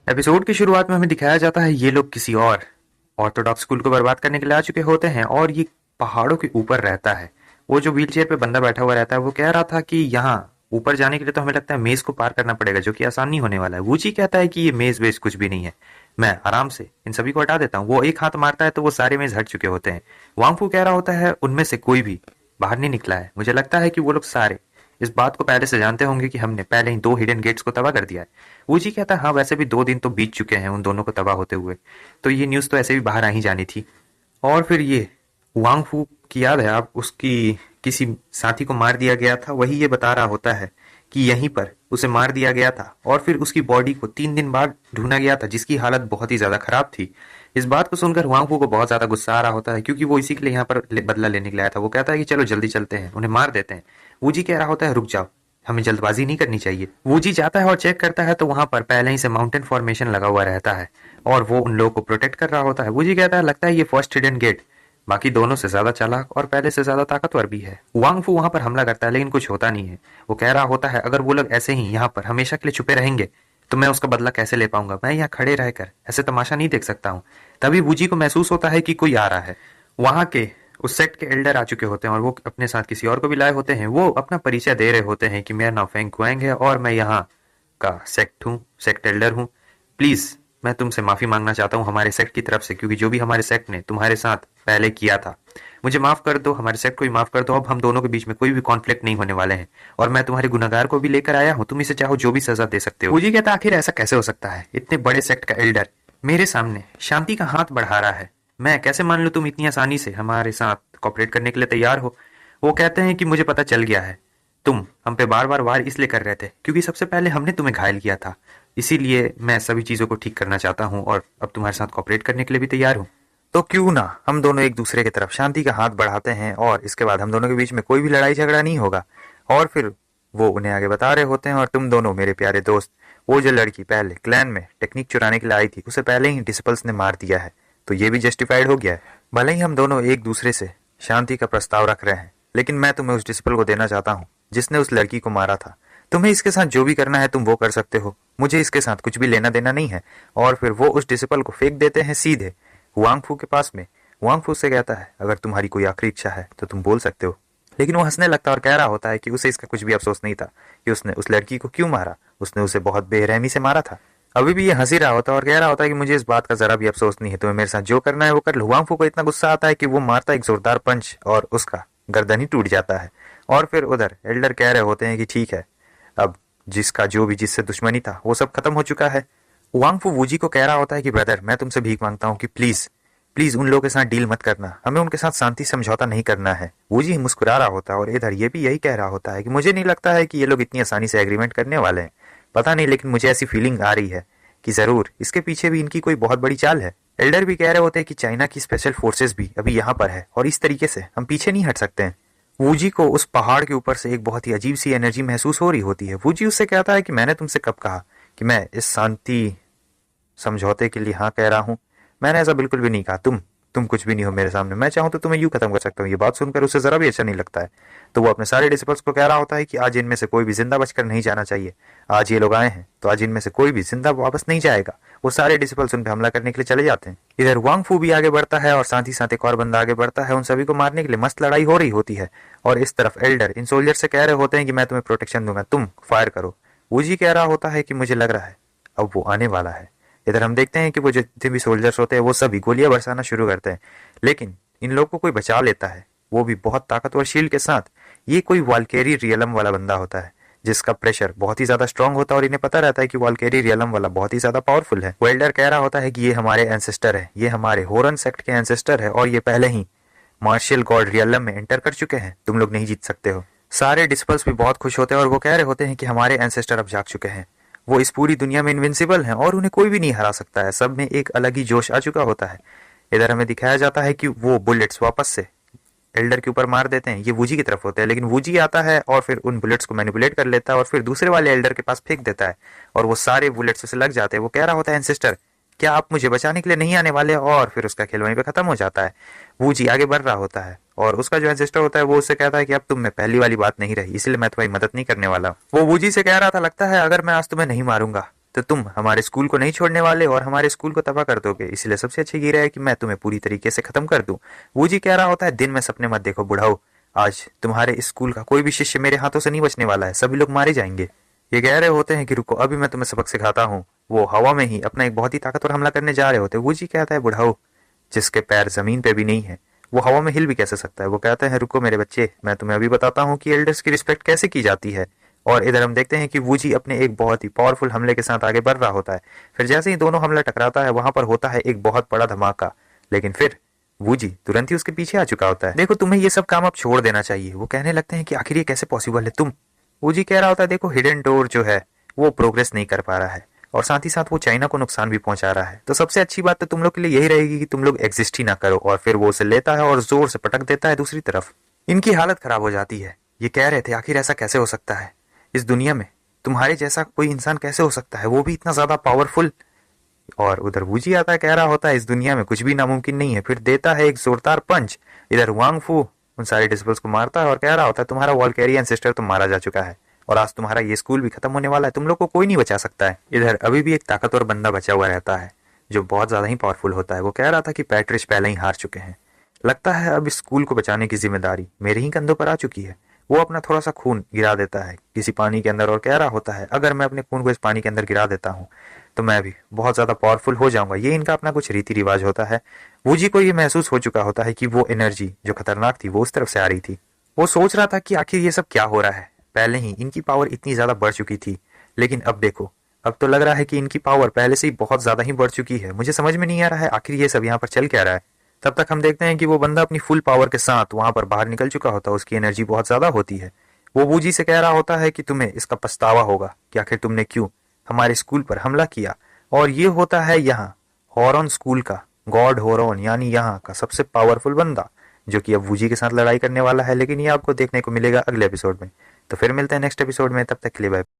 Episode की शुरुआत में हमें दिखाया जाता है ये लोग किसी और ऑर्थोडॉक्स स्कूल को बर्बाद करने के लिए आ चुके होते हैं और ये पहाड़ों के ऊपर रहता है। वो जो व्हील चेयर पे बंदा बैठा हुआ रहता है वो कह रहा था कि यहाँ ऊपर जाने के लिए तो हमें लगता है मेज को पार करना पड़ेगा जो कि आसान नहीं होने वाला है। वूची कहता है कि ये मेज वेज कुछ भी नहीं है, मैं आराम से इन सभी को हटा देता हूँ। वो एक हाथ मारता है तो वो सारे मेज हट चुके होते हैं। वांगफू कह रहा होता है उनमें से कोई भी बाहर नहीं निकला है, मुझे लगता है कि वो लोग सारे इस बात को पहले से जानते होंगे कि हमने पहले ही 2 हिडन गेट्स को तबाह कर दिया है। वूजी कहता है हाँ वैसे भी 2 दिन तो बीत चुके हैं उन दोनों को तबाह होते हुए, तो ये न्यूज़ तो ऐसे भी बाहर आ ही जानी थी। और फिर ये वांग फू की याद है आप, उसकी किसी साथी को मार दिया गया था, वही ये बता रहा होता है कि यहीं पर उसे मार दिया गया था और फिर उसकी बॉडी को 3 दिन बाद ढूंढा गया था जिसकी हालत बहुत ही ज्यादा खराब थी। इस बात को सुनकर वांग फू को बहुत ज्यादा गुस्सा आ रहा होता है क्योंकि वो इसी के लिए यहाँ पर बदला लेने के लिए आया था। वो कहता है कि चलो जल्दी चलते हैं, उन्हें मार देते हैं। वूजी कह रहा होता है रुक जाओ, हमें जल्दबाजी नहीं करनी चाहिए। वूजी जाता है और चेक करता है तो वहां पर पहले ही से माउंटेन फॉर्मेशन लगा हुआ रहता है और वो उन लोगों को प्रोटेक्ट कर रहा होता है। वूजी कहता है लगता है ये फर्स्ट हिडन गेट बाकी दोनों से ज्यादा चालाक और पहले से ज्यादा ताकतवर भी है। वांग फू वहां पर हमला करता है लेकिन कुछ होता नहीं है। वो कह रहा होता है अगर वो लोग ऐसे ही यहाँ पर हमेशा के लिए छुपे रहेंगे तो मैं उसका बदला कैसे ले पाऊंगा, मैं यहाँ खड़े रहकर ऐसे तमाशा नहीं देख सकता हूँ। तभी वूजी को महसूस होता है कि कोई आ रहा है। वहां के उस सेक्ट के एल्डर आ चुके होते हैं और वो अपने साथ किसी और को भी लाए होते हैं। वो अपना परिचय दे रहे होते हैं कि मेरा नाम फेंग क्वेंग है और मैं यहाँ का सेक्ट एल्डर हूँ। प्लीज मैं तुमसे माफी मांगना चाहता हूँ हमारे सेक्ट की तरफ से, क्योंकि जो भी हमारे सेक्ट ने तुम्हारे साथ पहले किया था मुझे माफ कर दो, हमारे सेक्ट को भी माफ कर दो। अब हम दोनों के बीच में कोई भी कॉन्फ्लिक्ट नहीं होने वाले हैं और मैं तुम्हारे गुनहगार को भी लेकर आया हूँ, तुम इसे चाहो जो भी सजा दे सकते हो। मुझे कहता आखिर ऐसा कैसे हो सकता है, इतने बड़े सेक्ट का एल्डर मेरे सामने शांति का हाथ बढ़ा रहा है, मैं कैसे मान लूं तुम इतनी आसानी से हमारे साथ कॉपरेट करने के लिए तैयार हो। वो कहते हैं कि मुझे पता चल गया है तुम हम पे बार बार वार इसलिए कर रहे थे क्योंकि सबसे पहले हमने तुम्हें घायल किया था, इसीलिए मैं सभी चीजों को ठीक करना चाहता हूँ और अब तुम्हारे साथ कॉपरेट करने के लिए भी तैयार हूँ। तो क्यों ना हम दोनों एक दूसरे की तरफ शांति का हाथ बढ़ाते हैं और इसके बाद हम दोनों के बीच में कोई भी लड़ाई झगड़ा नहीं होगा। और फिर वो उन्हें आगे बता रहे होते हैं और तुम दोनों मेरे प्यारे दोस्त, वो जो लड़की पहले क्लैन में टेक्निक चुराने के लिए आई थी उसे पहले ही डिसिपल्स ने मार दिया है, तो ये भी जस्टिफाइड हो गया है। भले ही हम दोनों एक दूसरे से शांति का प्रस्ताव रख रहे हैं लेकिन मैं तुम्हें उस डिसिपल को देना चाहता हूँ जिसने उस लड़की को मारा था। तुम्हें इसके साथ जो भी करना है तुम वो कर सकते हो, मुझे इसके साथ कुछ भी लेना देना नहीं है। और फिर वो उस डिसिपल को फेंक देते हैं सीधे वांगफू के पास में। वांगफू से कहता है अगर तुम्हारी कोई आखिरी इच्छा है तो तुम बोल सकते हो, लेकिन वो हंसने लगता है और कह रहा होता है कि उसे इसका कुछ भी अफसोस नहीं था कि उसने उस लड़की को क्यों मारा, उसने उसे बहुत बेरहमी से मारा था। अभी भी ये हंसी रहा होता है और कह रहा होता है कि मुझे इस बात का जरा भी अफसोस नहीं है, तुम्हें मेरे साथ जो करना है वो कर लो। वांगफू को इतना गुस्सा आता है कि वो मारता एक जोरदार पंच और उसका गर्दन ही टूट जाता है। और फिर उधर एल्डर कह रहे होते हैं कि ठीक है, अब जिसका जो भी जिससे दुश्मनी था वो सब खत्म हो चुका है। वांगफू वूजी को कह रहा होता है कि ब्रदर मैं तुमसे भीख मांगता हूँ कि प्लीज प्लीज उन लोगों के साथ डील मत करना, हमें उनके साथ शांति समझौता नहीं करना है। वूजी मुस्कुरा रहा होता है और इधर ये भी यही कह रहा होता है कि मुझे नहीं लगता है कि ये लोग इतनी आसानी से एग्रीमेंट करने वाले हैं, पता नहीं लेकिन मुझे ऐसी फीलिंग आ रही है कि जरूर इसके पीछे भी इनकी कोई बहुत बड़ी चाल है। एल्डर भी कह रहे होते हैं कि चाइना की स्पेशल फोर्सेस भी अभी यहाँ पर है और इस तरीके से हम पीछे नहीं हट सकते हैं। वूजी को उस पहाड़ के ऊपर से एक बहुत ही अजीब सी एनर्जी महसूस हो रही होती है। वूजी उससे कहता है कि मैंने तुमसे कब कहा कि मैं इस शांति समझौते के लिए हाँ कह रहा हूँ, मैंने ऐसा बिल्कुल भी नहीं कहा। तुम कुछ भी नहीं हो मेरे सामने, मैं चाहूँ तो तुम्हें यूं खत्म कर सकता हूँ। ये बात सुनकर उसे जरा भी अच्छा नहीं लगता है, तो वो अपने सारे डिसिपल्स को कह रहा होता है कि आज इनमें से कोई भी जिंदा बचकर नहीं जाना चाहिए। आज ये लोग आए हैं तो आज इनमें से कोई भी जिंदा वापस नहीं जाएगा। वो सारे डिसिपल्स उन पर हमला करने के लिए चले जाते हैं। इधर वांगफू भी आगे बढ़ता है और साथ ही साथ एक और बंदा आगे बढ़ता है। उन सभी को मारने के लिए मस्त लड़ाई हो रही होती है और इस तरफ एल्डर इन सोल्जर से कह रहे होते हैं कि मैं तुम्हें प्रोटेक्शन दूंगा, तुम फायर करो। वूजी कह रहा होता है कि मुझे लग रहा है अब वो आने वाला है। इधर हम देखते हैं कि वो जितने भी सोल्जर्स होते हैं वो सभी गोलियां बरसाना शुरू करते हैं, लेकिन इन लोगों को कोई बचा लेता है, वो भी बहुत ताकतवर शील्ड के साथ। ये कोई वाल्केरी रियलम वाला बंदा होता है जिसका प्रेशर बहुत ही ज्यादा स्ट्रांग होता है और इन्हें पता रहता है कि वाल्केरी रियलम वाला बहुत ही ज्यादा पावरफुल है। वेल्डर कह रहा होता है कि ये हमारे एंसेस्टर है, ये हमारे होरन सेक्ट के एंसेस्टर है और ये पहले ही मार्शियल गॉड रियलम में एंटर कर चुके हैं, तुम लोग नहीं जीत सकते हो। सारे डिस्पल्स भी बहुत खुश होते हैं और वो कह रहे होते हैं कि हमारे एंसेस्टर अब जाग चुके हैं, वो इस पूरी दुनिया में इनविंसिबल हैं और उन्हें कोई भी नहीं हरा सकता है। सब में एक अलग ही जोश आ चुका होता है। इधर हमें दिखाया जाता है कि वो बुलेट्स वापस से एल्डर के ऊपर मार देते हैं। ये वूजी की तरफ होते हैं लेकिन वूजी आता है और फिर उन बुलेट्स को मैनिपुलेट कर लेता है और फिर दूसरे वाले एल्डर के पास फेंक देता है और वो सारे बुलेट्स उसे लग जाते हैं। वो कह रहा होता है एंसेस्टर क्या आप मुझे बचाने के लिए नहीं आने वाले, और फिर उसका खेल वहीं पे खत्म हो जाता है। वूजी आगे बढ़ रहा होता है और उसका जो एंसेस्टर होता है वो उससे कहता है कि अब तुम में पहली वाली बात नहीं रही, इसलिए मैं तुम्हारी मदद नहीं करने वाला। वो वूजी से कह रहा था लगता है अगर मैं आज तुम्हें नहीं मारूंगा तो तुम हमारे स्कूल को नहीं छोड़ने वाले और हमारे स्कूल को तबाह कर दोगे, इसलिए सबसे अच्छा ये रहा कि मैं तुम्हें पूरी तरीके से खत्म कर दूं। वूजी कह रहा होता है, दिन में सपने मत देखो बुढ़ाओ, आज तुम्हारे स्कूल का कोई भी शिष्य मेरे हाथों से नहीं बचने वाला है, सभी लोग मारे जाएंगे। ये कह रहे होते हैं कि रुको, अभी मैं तुम्हें सबक सिखाता हूँ। वो हवा में ही अपना एक बहुत ही ताकतवर हमला करने जा रहे होते हैं। वूजी कहता है, बुढ़ाओ जिसके पैर जमीन पे भी नहीं है वो हवा में हिल भी कैसे सकता है। वो कहते हैं, रुको मेरे बच्चे, मैं तुम्हें अभी बताता हूँ कि एल्डर्स की रिस्पेक्ट कैसे की जाती है। और इधर हम देखते हैं कि वूजी अपने एक बहुत ही पावरफुल हमले के साथ आगे बढ़ रहा होता है। फिर जैसे ही दोनों हमला टकराता है, वहां पर होता है एक बहुत बड़ा धमाका, लेकिन फिर वूजी तुरंत ही उसके पीछे आ चुका होता है। देखो, तुम्हें ये सब काम अब छोड़ देना चाहिए। वो कहने लगते हैं कि आखिर ये कैसे पॉसिबल है तुम। वूजी कह रहा होता है, देखो हिडन डोर जो है वो प्रोग्रेस नहीं कर पा रहा है और साथ ही साथ वो चाइना को नुकसान भी पहुंचा रहा है, तो सबसे अच्छी बात तो तुम लोग के लिए यही रहेगी कि तुम लोग एग्जिस्ट ही ना करो। और फिर वो उसे लेता है और जोर से पटक देता है दूसरी तरफ। इनकी हालत खराब हो जाती है। ये कह रहे थे, आखिर ऐसा कैसे हो सकता है, इस दुनिया में तुम्हारे जैसा कोई इंसान कैसे हो सकता है, वो भी इतना ज्यादा पावरफुल। और उधर वूजी आता है, कह रहा होता है इस दुनिया में कुछ भी नामुमकिन नहीं है। फिर देता है एक जोरदार पंच। इधर वांग फू उन सारे डिसिबल्स को मारता है और कह रहा होता है, तुम्हारा वॉल्केरियन सिस्टर तो मारा जा चुका है और आज तुम्हारा ये स्कूल भी खत्म होने वाला है, तुम लोग को कोई नहीं बचा सकता है। इधर अभी भी एक ताकतवर बंदा बचा हुआ रहता है जो बहुत ज्यादा ही पावरफुल होता है। वो कह रहा था कि पैट्रिश पहले ही हार चुके हैं, लगता है अब इस स्कूल को बचाने की जिम्मेदारी मेरे ही कंधों पर आ चुकी है। वो अपना थोड़ा सा खून गिरा देता है किसी पानी के अंदर और कह रहा होता है, अगर मैं अपने खून को इस पानी के अंदर गिरा देता हूँ तो मैं भी बहुत ज्यादा पावरफुल हो जाऊंगा। ये इनका अपना कुछ रीति रिवाज होता है। वूजी को ये महसूस हो चुका होता है कि वो एनर्जी जो खतरनाक थी वो उस तरफ से आ रही थी। वो सोच रहा था कि आखिर ये सब क्या हो रहा है। पहले ही इनकी पावर इतनी ज्यादा बढ़ चुकी थी, लेकिन अब देखो, अब तो लग रहा है कि इनकी पावर पहले से ही बहुत ज्यादा ही बढ़ चुकी है। मुझे समझ में नहीं आ रहा है आखिर ये सब यहाँ पर चल क्या रहा है। तब तक हम देखते हैं कि वो बंदा अपनी फुल पावर के साथ वहां पर बाहर निकल चुका होता है। उसकी एनर्जी बहुत ज्यादा होती है। वो वूजी से कह रहा होता है कि तुम्हें इसका पछतावा होगा कि आखिर तुमने क्यों हमारे स्कूल पर हमला किया। और ये होता है यहाँ हॉरन स्कूल का गॉड हॉरन, यानी यहाँ का सबसे पावरफुल बंदा, जो कि अब वूजी के साथ लड़ाई करने वाला है। लेकिन ये आपको देखने को मिलेगा अगले एपिसोड में। तो फिर मिलते हैं नेक्स्ट एपिसोड में, तब तक के लिए बाय।